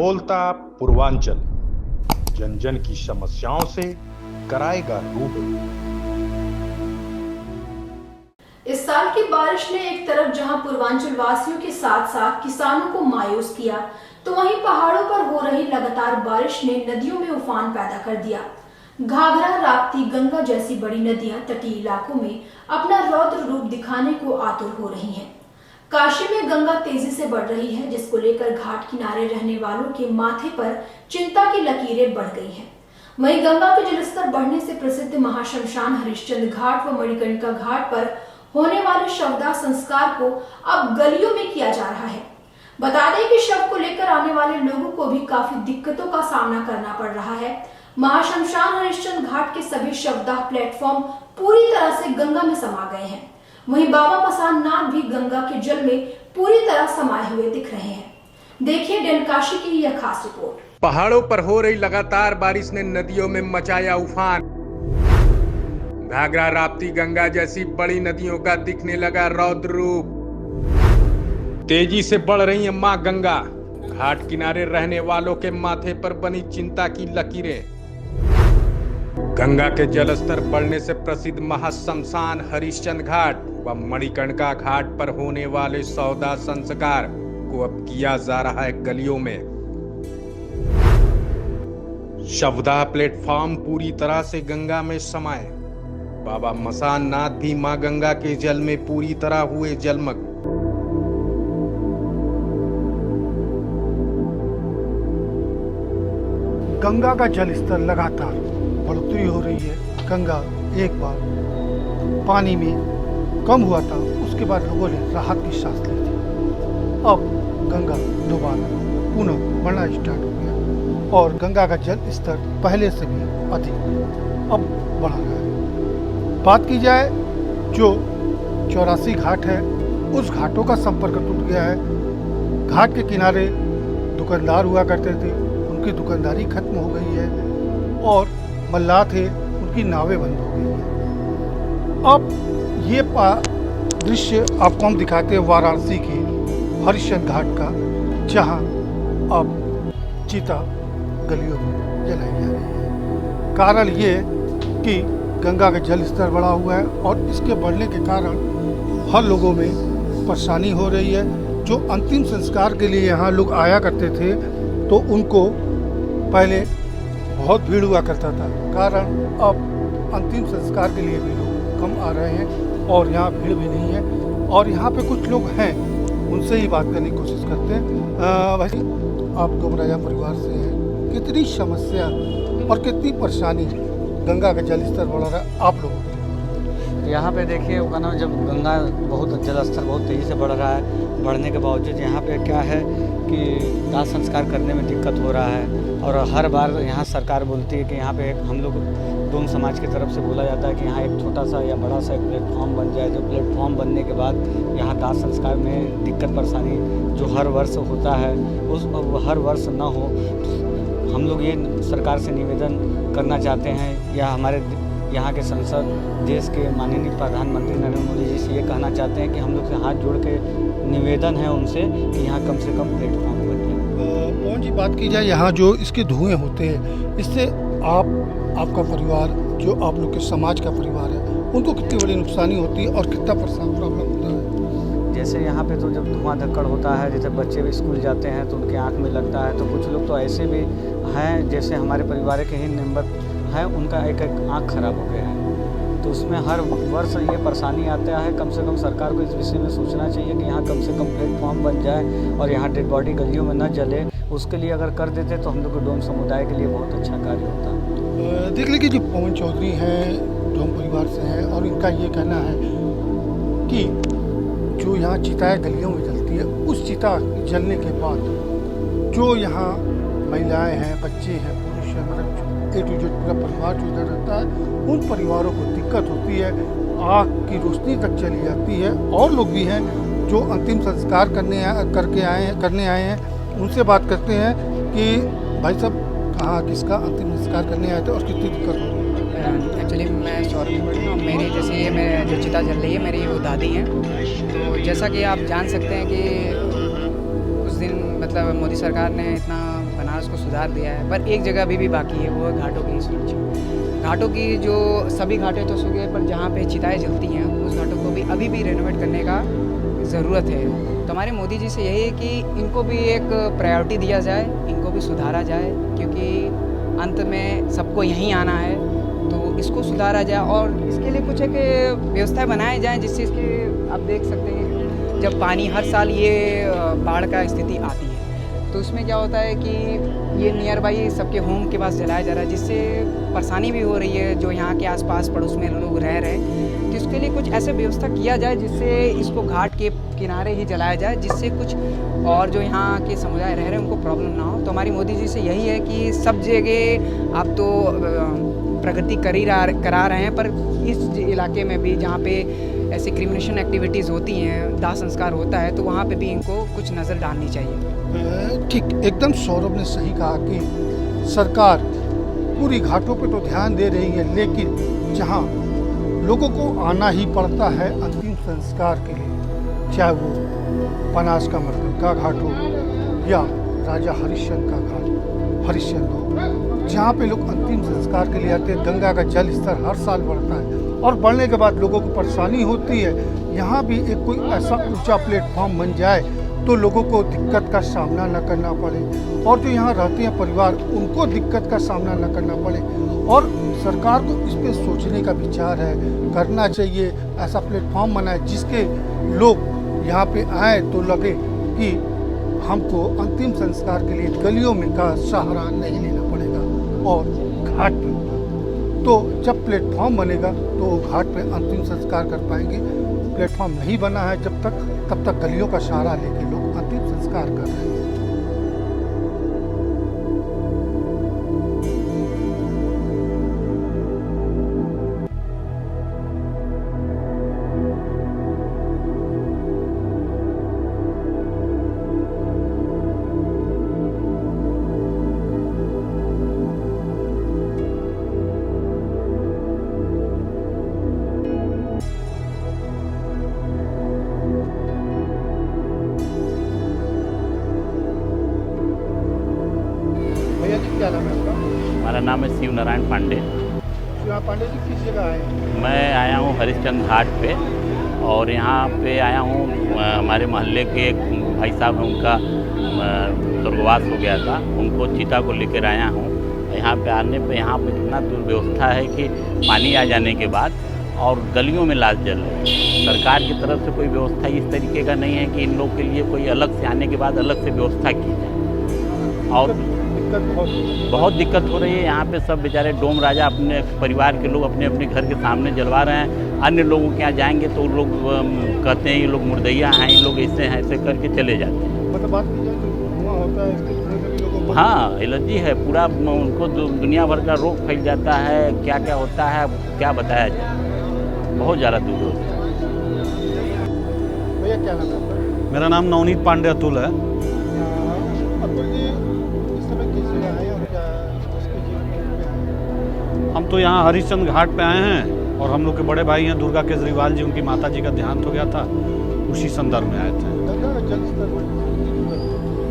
बोलता पूर्वांचल जन जन की समस्याओं से कराएगा रूबरू। इस साल की बारिश ने एक तरफ जहां पूर्वांचल वासियों के साथ साथ किसानों को मायूस किया, तो वहीं पहाड़ों पर हो रही लगातार बारिश ने नदियों में उफान पैदा कर दिया। घाघरा, राप्ती, गंगा जैसी बड़ी नदियां तटीय इलाकों में अपना रौद्र रूप दिखाने को आतुर हो रही हैं। काशी में गंगा तेजी से बढ़ रही है, जिसको लेकर घाट किनारे रहने वालों के माथे पर चिंता की लकीरें बढ़ गई हैं। वहीं गंगा के जलस्तर बढ़ने से प्रसिद्ध महाश्मशान हरिश्चंद्र घाट व मणिकर्णिका घाट पर होने वाले शवदाह संस्कार को अब गलियों में किया जा रहा है। बता दें कि शव को लेकर आने वाले लोगों को भी काफी दिक्कतों का सामना करना पड़ रहा है। महाश्मशान हरिश्चंद्र घाट के सभी शवदाह प्लेटफॉर्म पूरी तरह से गंगा में समा गए हैं। वहीं बाबा मसान नाथ भी गंगा के जल में पूरी तरह समाये हुए दिख रहे हैं। देखिए डनकाशी की यह खास रिपोर्ट। पहाड़ों पर हो रही लगातार बारिश ने नदियों में मचाया उफान। घाघरा, राप्ती, गंगा जैसी बड़ी नदियों का दिखने लगा रौद्र रूप। तेजी से बढ़ रही है मां गंगा। घाट किनारे रहने वालों के माथे पर बनी चिंता की लकीरें। गंगा के जलस्तर बढ़ने से प्रसिद्ध महाश्मशान हरिश्चंद्र घाट व मणिकर्णिका घाट पर होने वाले शवदाह संस्कार को अब किया जा रहा है गलियों में। शवदाह प्लेटफॉर्म पूरी तरह से गंगा में समाये। बाबा मसान नाथ भी मां गंगा के जल में पूरी तरह हुए जलमग्न। गंगा का जल स्तर लगातार बढ़ोतरी हो रही है। गंगा एक बार पानी में कम हुआ था, उसके बाद लोगों ने राहत की सांस ली थी। अब गंगा दोबारा पुनः बढ़ना स्टार्ट हो गया और गंगा का जल स्तर पहले से भी अधिक अब बढ़ रहा है। बात की जाए जो 84 घाट है, उस घाटों का संपर्क टूट गया है। घाट के किनारे दुकानदार हुआ करते थे, उनकी दुकानदारी खत्म हो गई है और मल्लाह थे, उनकी नावें बंद हो गई हैं। अब ये दृश्य आपको हम दिखाते हैं वाराणसी के हरिश्चंद्र घाट का, जहां अब चिता गलियों में जलाई जा रही है। कारण ये कि गंगा का जल स्तर बढ़ा हुआ है और इसके बढ़ने के कारण हर लोगों में परेशानी हो रही है। जो अंतिम संस्कार के लिए यहाँ लोग आया करते थे, तो उनको पहले बहुत भीड़ हुआ करता था, कारण अब अंतिम संस्कार के लिए भी लोग कम आ रहे हैं और यहाँ भीड़ भी नहीं है। और यहाँ पे कुछ लोग हैं, उनसे ही बात करने की कोशिश करते हैं। वैसे आप डोमराजा परिवार से हैं, कितनी समस्या और कितनी परेशानी गंगा का जल स्तर बढ़ रहा है आप लोगों को? यहाँ पे देखिए कहना, जब गंगा बहुत जल स्तर बहुत तेज़ी से बढ़ रहा है, बढ़ने के बावजूद यहाँ पे क्या है कि दाह संस्कार करने में दिक्कत हो रहा है। और हर बार यहाँ सरकार बोलती है कि यहाँ पे हम लोग डोम समाज की तरफ से बोला जाता है कि यहाँ एक छोटा सा या बड़ा सा एक प्लेटफॉर्म बन जाए। जो प्लेटफॉर्म बनने के बाद यहाँ दाह संस्कार में दिक्कत परेशानी जो हर वर्ष होता है, उस हर वर्ष न हो। हम लोग ये सरकार से निवेदन करना चाहते हैं, या हमारे यहाँ के संसद देश के माननीय प्रधानमंत्री नरेंद्र मोदी जी से ये कहना चाहते हैं कि हम लोग से हाथ जोड़ के निवेदन है उनसे कि यहाँ कम से कम प्लेटफॉर्म बन जाए। पवन जी, बात की जाए यहाँ जो इसके धुएं होते हैं, इससे आपका परिवार, जो आप लोग के समाज का परिवार है, उनको कितनी बड़ी नुकसानी होती है और कितना प्रॉब्लम होता है? जैसे यहाँ पे तो जब धुआं धक्कड़ होता है, जैसे बच्चे भी स्कूल जाते हैं तो उनकी आँख में लगता है। तो कुछ लोग तो ऐसे भी हैं, जैसे हमारे परिवार के ही मेंबर है, उनका एक आँख खराब हो गया है। तो उसमें हर वर्ष ये परेशानी आता है। कम से कम सरकार को इस विषय में सोचना चाहिए कि यहाँ कम से कम प्लेटफॉर्म बन जाए और यहाँ डेड बॉडी गलियों में न जले। उसके लिए अगर कर देते तो हम लोग को डोम समुदाय के लिए बहुत अच्छा कार्य होता। देख लीजिए, जो पवन चौधरी हैं, डोम परिवार से हैं, और इनका ये कहना है कि जो यहाँ चिताएँ गलियों में जलती है, उस चिता जलने के बाद जो यहाँ महिलाएँ हैं, बच्चे हैं, पुरुष हैं, मतलब A to Z पूरा परिवार जो इधर रहता है, उन परिवारों को दिक्कत होती है। आँख की रोशनी तक चली जाती है। और लोग भी हैं जो अंतिम संस्कार करने आए हैं, उनसे बात करते हैं कि भाई साहब, कहाँ किसका अंतिम संस्कार करने आए थे और कितनी दिक्कत हो रही है? एक्चुअली मैं सौरभ बड़ी हूँ। मेरी जैसे ये मेरे जो चिता जल रही है, मेरी वो दादी हैं। तो जैसा कि आप जान सकते हैं कि उस दिन मतलब मोदी सरकार ने इतना उसको सुधार दिया है, पर एक जगह अभी भी बाकी है, वो है घाटों की सुरक्षा। घाटों की जो सभी घाटें तो सूखे, पर जहाँ पे चिताएं जलती हैं उस घाटों को भी अभी भी रेनोवेट करने का ज़रूरत है। तो हमारे मोदी जी से यही है कि इनको भी एक प्रायोरिटी दिया जाए, इनको भी सुधारा जाए, क्योंकि अंत में सबको यहीं आना है, तो इसको सुधारा जाए और इसके लिए कुछ एक व्यवस्था बनाई जाए, जिससे इसके आप देख सकते हैं जब पानी हर साल ये बाढ़ का स्थिति आती है तो उसमें क्या होता है कि ये नियर बाई सबके होम के पास जलाया जा रहा है, जिससे परेशानी भी हो रही है जो यहाँ के आसपास पड़ोस में लोग रह रहे हैं। तो इसके लिए कुछ ऐसे व्यवस्था किया जाए जिससे इसको घाट के किनारे ही जलाया जाए, जिससे कुछ और जो यहाँ के समुदाय रह रहे हैं उनको प्रॉब्लम ना हो। तो हमारी मोदी जी से यही है कि सब जगह आप तो प्रगति करा रहे हैं, पर इस इलाके में भी जहाँ पे ऐसी क्रिमिनेशन एक्टिविटीज़ होती हैं, दाह संस्कार होता है, तो वहाँ पे भी इनको कुछ नज़र डालनी चाहिए। ठीक, एकदम सौरभ ने सही कहा कि सरकार पूरी घाटों पे तो ध्यान दे रही है, लेकिन जहाँ लोगों को आना ही पड़ता है अंतिम संस्कार के लिए, चाहे वो बनास का मर्दन का घाट हो या राजा हरिश्चंद्र का घाट हरिश्चंद्र हो, जहाँ पे लोग अंतिम संस्कार के लिए आते हैं। गंगा का जल स्तर हर साल बढ़ता है और बढ़ने के बाद लोगों को परेशानी होती है। यहाँ भी एक कोई ऐसा ऊंचा प्लेटफॉर्म बन जाए तो लोगों को दिक्कत का सामना न करना पड़े, और जो यहाँ रहते हैं परिवार उनको दिक्कत का सामना न करना पड़े। और सरकार को इस पे सोचने का विचार है, करना चाहिए, ऐसा प्लेटफॉर्म बनाए जिसके लोग यहाँ पे आए तो लगे कि हमको अंतिम संस्कार के लिए गलियों में का सहारा नहीं लेना पड़ेगा और घाट पे होगा। तो जब प्लेटफॉर्म बनेगा तो घाट पे अंतिम संस्कार कर पाएंगे। प्लेटफॉर्म नहीं बना है जब तक, तब तक गलियों का सहारा लेके लोग अंतिम संस्कार कर रहे हैं। भैया जी, क्या नाम है आपका? हमारा नाम है शिव नारायण पांडे। शिवा पांडे जी, किस जगह आए हैं? मैं आया हूँ हरिश्चंद्र घाट पे, और यहाँ पे आया हूँ हमारे मोहल्ले के एक भाई साहब हैं, उनका स्वर्गवास हो गया था, उनको चिता को लेकर आया हूँ। यहाँ पे आने पे यहाँ पे इतना दुर्व्यवस्था है कि पानी आ जाने के बाद और गलियों में लाश जल रही है। सरकार की तरफ से कोई व्यवस्था इस तरीके का नहीं है कि इन लोग के लिए कोई अलग से आने के बाद अलग से व्यवस्था की जाए, और बहुत दिक्कत हो रही है। यहाँ पे सब बेचारे डोम राजा अपने परिवार के लोग अपने अपने घर के सामने जलवा रहे हैं। अन्य लोगों के यहाँ जाएंगे तो लोग कहते हैं ये लोग मुर्दैया हैं, ये लोग ऐसे हैं, ऐसे करके चले जाते हैं। मतलब बात की जाए तो धुआं होता है, इसके धुएं से भी लोगों को हाँ, एलर्जी है पूरा, उनको दुनिया भर का रोग फैल जाता है, क्या क्या होता है क्या बताया जाए, बहुत ज़्यादा दूर होता है। भैया क्या नाम है आपका? मेरा नाम नवनीत पांडे अतुल है। अतुल जी, इस समय किस जगह आए और क्या उसके जीवन में आए? हम तो यहाँ हरिश्चंद्र घाट पे आए हैं, और हम लोग के बड़े भाई हैं दुर्गा केजरीवाल जी, उनकी माता जी का देहांत हो गया था, उसी संदर्भ में आए थे। गंगा का जल स्तर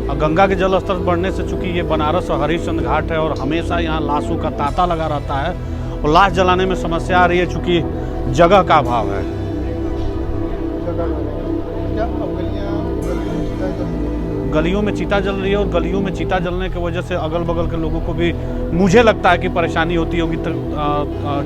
और गंगा के जल स्तर बढ़ने से, चूंकि ये बनारस और हरिश्चंद्र घाट है और हमेशा यहाँ लाशों का तांता लगा रहता है और लाश जलाने में समस्या आ रही है, चूंकि जगह का अभाव है। क्या अब गलियों में चिता जल रही है, और गलियों में चिता जलने की वजह से अगल बगल के लोगों को भी मुझे लगता है कि परेशानी होती होगी।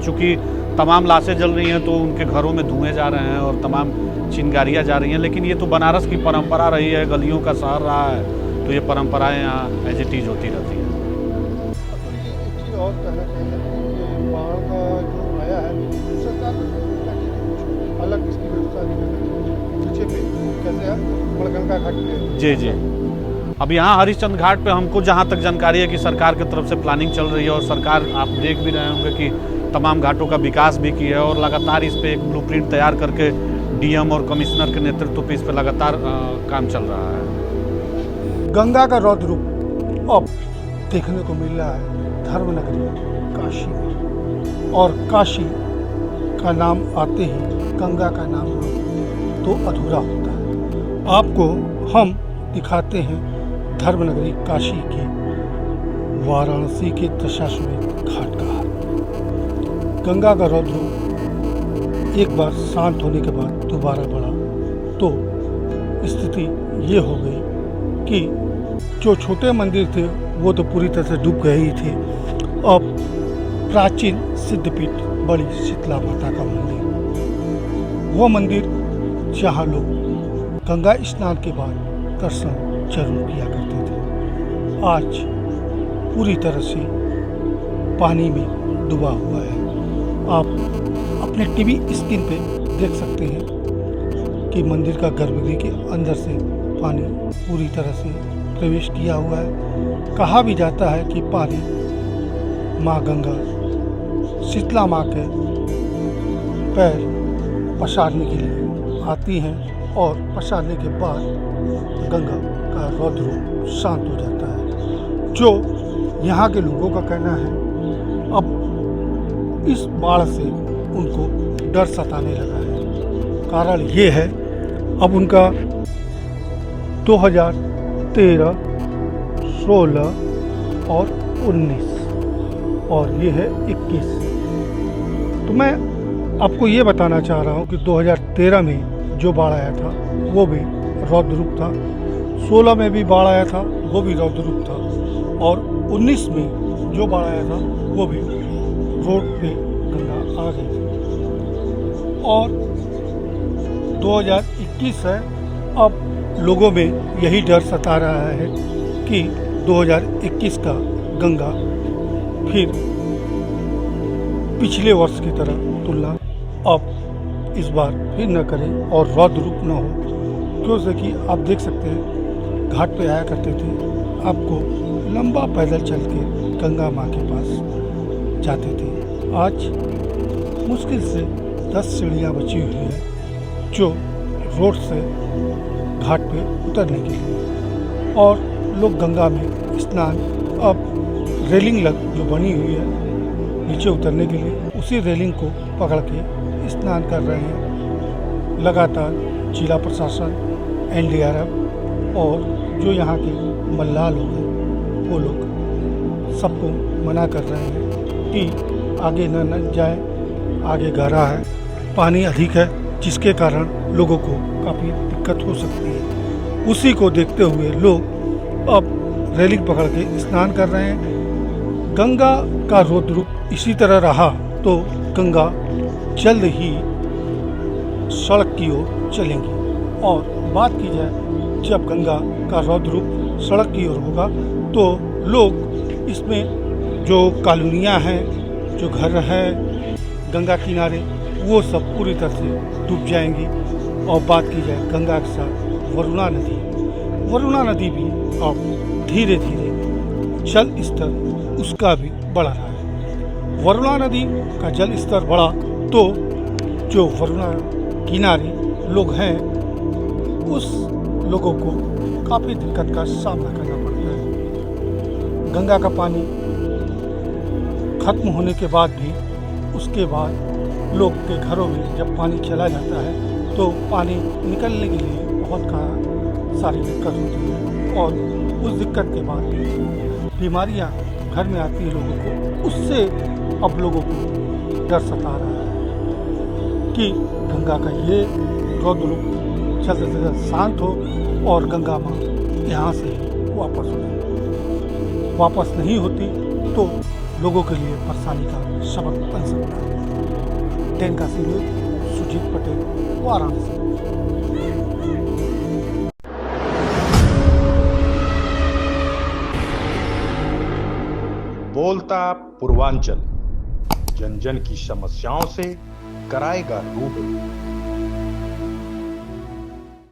चूँकि तमाम लाशें जल रही हैं तो उनके घरों में धुएं जा रहे हैं और तमाम चिंगारियाँ जा रही हैं, लेकिन ये तो बनारस की परंपरा रही है, गलियों का शहर रहा है, तो ये परंपराएं यहाँ एज इट इज होती रहती हैं। एक चीज़ और कहना चाहिए कि बाढ़ का जो आया है, सरकार को अलग इसकी व्यवस्था पीछे पे कैसे है बड़गंगा घाट पे। जी जी, अब यहाँ हरिश्चंद्र घाट पे हमको जहाँ तक जानकारी है कि सरकार की तरफ से प्लानिंग चल रही है, और सरकार आप देख भी रहे होंगे कि तमाम घाटों का विकास भी किया है, और लगातार इस पे एक ब्लूप्रिंट तैयार करके डीएम और कमिश्नर के नेतृत्व पे इस पे लगातार काम चल रहा है। गंगा का रौद्र रूप अब देखने को मिल रहा है धर्मनगरी काशी में, और काशी का नाम आते ही गंगा का नाम तो अधूरा होता है। आपको हम दिखाते हैं धर्मनगरी काशी की वाराणसी के दशाश्वमेध घाट का हाल। गंगा का रौद्र एक बार शांत होने के बाद दोबारा बढ़ा तो स्थिति ये हो गई कि जो छोटे मंदिर थे वो तो पूरी तरह से डूब गए ही थे। अब प्राचीन सिद्धपीठ बड़ी शीतला माता का मंदिर, वो मंदिर जहाँ लोग गंगा स्नान के बाद दर्शन जरूर किया करते थे, आज पूरी तरह से पानी में डूबा हुआ है। आप अपने टीवी स्क्रीन पे देख सकते हैं कि मंदिर का गर्भगृह के अंदर से पानी पूरी तरह से प्रवेश किया हुआ है। कहा भी जाता है कि पानी माँ गंगा शीतला माँ के पैर पसारने के लिए आती हैं और पसारने के बाद गंगा का रौद्र रूप शांत हो जाता है। जो यहाँ के लोगों का कहना है, अब इस बाढ़ से उनको डर सताने लगा है। कारण ये है, अब उनका 2013, 16 और 19 और ये है 21। तो मैं आपको ये बताना चाह रहा हूँ कि 2013 में जो बाढ़ आया था वो भी रौद्र रूप था, 16 में भी बाढ़ आया था वो भी रौद्र रूप था, और 19 में जो बाढ़ आया था वो भी रोड पे गंगा आ गई थी। और 2021 है, अब लोगों में यही डर सता रहा है कि 2021 का गंगा फिर पिछले वर्ष की तरह तुलना अब इस बार फिर न करें और रौद्र रूप न हो। क्यों से कि आप देख सकते हैं घाट पे आया करते थे, आपको लंबा पैदल चल के गंगा माँ के पास जाते थे। आज मुश्किल से 10 सीढ़ियाँ बची हुई है जो रोड से घाट पे उतरने के लिए, और लोग गंगा में स्नान अब रेलिंग जो बनी हुई है नीचे उतरने के लिए, उसी रेलिंग को पकड़ के स्नान कर रहे हैं। लगातार जिला प्रशासन, NDRF और जो यहाँ के मल्लाह लोग हैं वो लोग सबको मना कर रहे हैं कि आगे न जाए, आगे गहरा है, पानी अधिक है, जिसके कारण लोगों को काफ़ी दिक्कत हो सकती है। उसी को देखते हुए लोग अब रेलिंग पकड़ के स्नान कर रहे हैं। गंगा का रौद्र रूप इसी तरह रहा तो गंगा जल्द ही सड़क की ओर चलेंगी। और बात की जाए, जब गंगा का रौद्र रूप सड़क की ओर होगा तो लोग इसमें जो कॉलोनियाँ हैं, जो घर हैं गंगा किनारे, वो सब पूरी तरह से डूब जाएंगी। और बात की जाए गंगा के साथ वरुणा नदी भी अब धीरे धीरे जल स्तर उसका भी बढ़ रहा है। वरुणा नदी का जल स्तर बढ़ा तो जो वरुणा किनारे लोग हैं उस लोगों को काफ़ी दिक्कत का सामना करना पड़ता है। गंगा का पानी खत्म होने के बाद भी उसके बाद लोग के घरों में जब पानी चला जाता है तो पानी निकलने के लिए बहुत सारी दिक्कत होती है, और उस दिक्कत के बाद बीमारियां घर में आती हैं लोगों को। उससे अब लोगों को डर सता रहा है कि गंगा का ये रौद्र रूप जल्द से जल्द शांत हो और गंगा माँ यहाँ से वापस हो जाए। वापस नहीं होती तो लोगों के लिए परेशानी का सबक बन सकता है। टेनकासी न्यूज़, सुजीत पटेल, वाराणसी। बोलता पूर्वांचल, जन जन की समस्याओं से कराएगा रूबरू।